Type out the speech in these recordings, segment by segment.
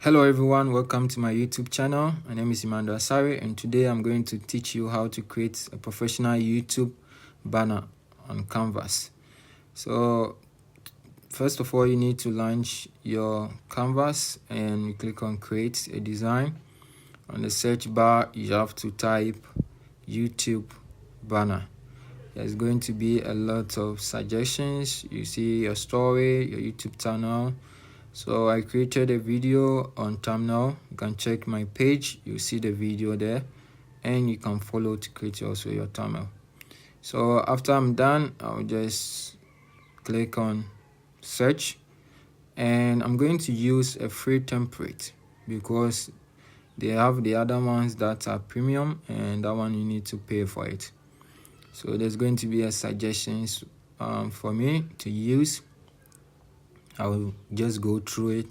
Hello everyone, welcome to my YouTube channel. My name is Emmanuel Asare, and today I'm going to teach you how to create a professional YouTube banner on Canvas. So first of all, you need to launch your Canvas and you click on create a design. On the search bar, you have to type YouTube banner. There's going to be a lot of suggestions. You see your story, your YouTube channel. So I created a video on thumbnail. You can check my page, you see the video there, and you can follow to create also your thumbnail. So after I'm done, I'll just click on search, and I'm going to use a free template because they have the other ones that are premium, and that one you need to pay for it. So there's going to be a suggestions for me to use. I will just go through it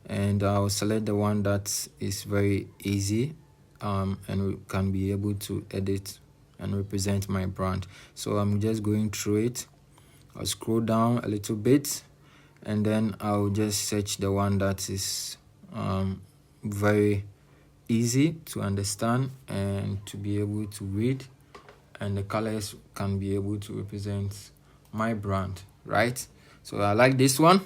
and I'll select the one that is very easy and we can be able to edit and represent my brand. So I'm just going through it. I'll scroll down a little bit and then I'll just search the one that is very easy to understand and to be able to read, and the colors can be able to represent my brand, right? So I like this one.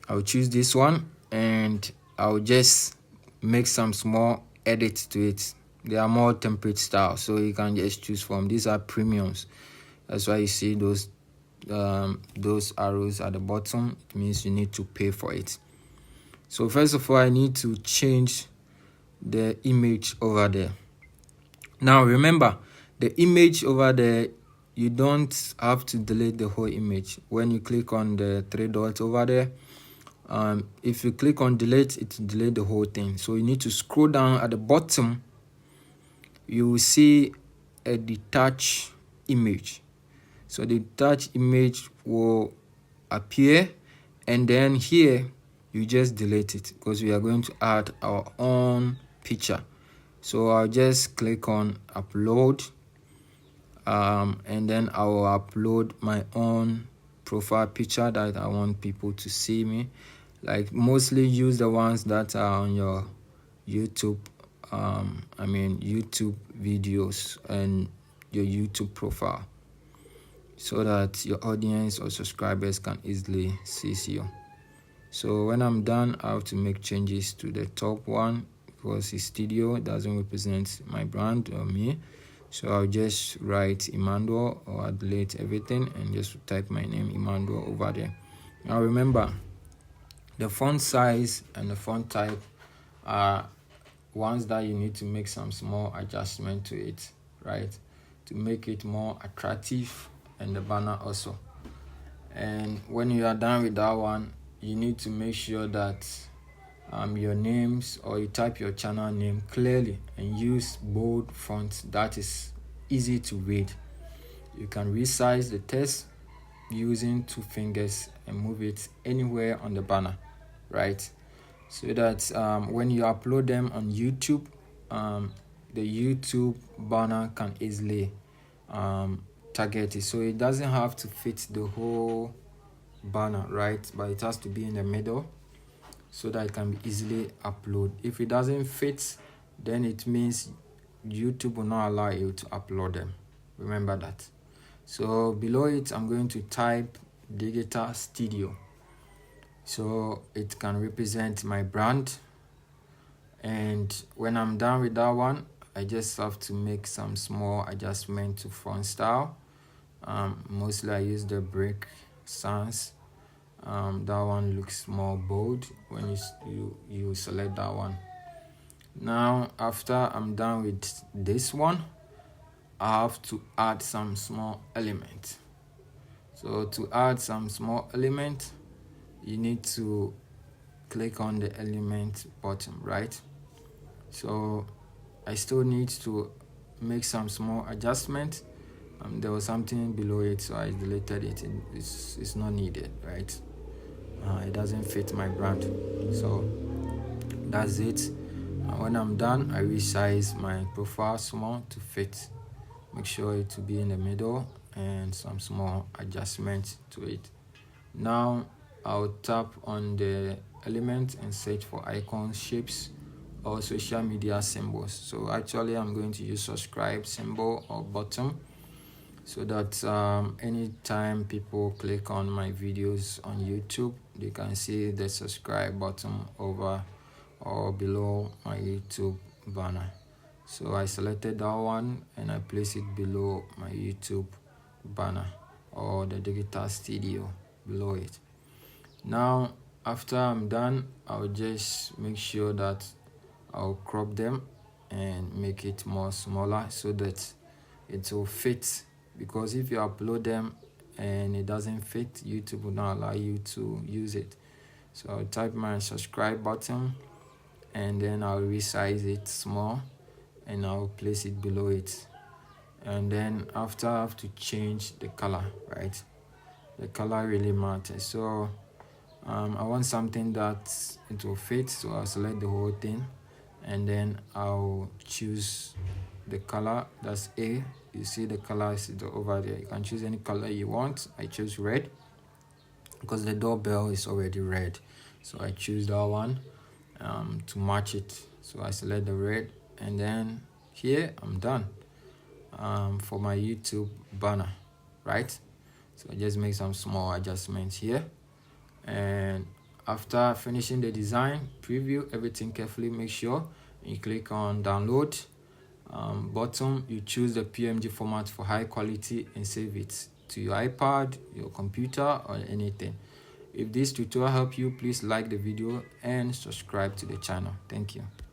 I'll choose this one and I'll just make some small edits to it. They are more template style, so you can just choose from. These are premiums. That's why you see those arrows at the bottom. It means you need to pay for it. So first of all, I need to change the image over there. Now remember, the image over there, you don't have to delete the whole image. When you click on the three dots over there, if you click on delete, it will delete the whole thing. So you need to scroll down at the bottom. You will see a detached image. So the detached image will appear, and then here you just delete it because we are going to add our own picture. So I'll just click on upload, and then I will upload my own profile picture that I want people to see me. Like, mostly use the ones that are on your YouTube YouTube videos and your YouTube profile, so that your audience or subscribers can easily see you. So when I'm done, I have to make changes to the top one because it's studio, it doesn't represent my brand or me. So I'll just write Emmanuel, or I'll delete everything and just type my name Emmanuel over there. Now remember, the font size and the font type are ones that you need to make some small adjustment to it, right? To make it more attractive, and the banner also. And when you are done with that one, you need to make sure that your names, or you type your channel name clearly and use bold font that is easy to read. You can resize the text using 2 fingers and move it anywhere on the banner, right? So that when you upload them on YouTube, the YouTube banner can easily target it. So it doesn't have to fit the whole banner, right? But it has to be in the middle so that it can be easily uploaded. If it doesn't fit, then it means YouTube will not allow you to upload them. Remember that. So below it, I'm going to type Digital Studio, so it can represent my brand. And when I'm done with that one, I just have to make some small adjustment to font style. Mostly I use the brick sans. That one looks more bold when you select that one. Now after I'm done with this one, I have to add some small element. So to add some small element, you need to click on the element button, right? So I still need to make some small adjustment. There was something below it, so I deleted it. It's not needed, right? It doesn't fit my brand. So that's it. When I'm done, I resize my profile small to fit. Make sure it to be in the middle and some small adjustments to it. Now I'll tap on the element and search for icons, shapes, or social media symbols. So actually I'm going to use subscribe symbol or button, so that anytime people click on my videos on YouTube, they can see the subscribe button over or below my YouTube banner. So I selected that one and I place it below my YouTube banner or the digital studio below it. Now after I'm done, I'll just make sure that I'll crop them and make it more smaller so that it will fit, because if you upload them and it doesn't fit, YouTube will not allow you to use it. So I'll type my subscribe button and then I'll resize it small and I'll place it below it. And then after, I have to change the color, right? The color really matters. So I want something that it will fit, so I'll select the whole thing and then I'll choose the color. That's A. You see the color is over there. You can choose any color you want. I choose red because the doorbell is already red, so I choose that one to match it. So I select the red and then here I'm done for my YouTube banner, right? So I just make some small adjustments here, and after finishing the design, preview everything carefully. Make sure you click on download. Bottom, you choose the PNG format for high quality and save it to your iPad, your computer, or anything. If this tutorial helped you, please like the video and subscribe to the channel. Thank you.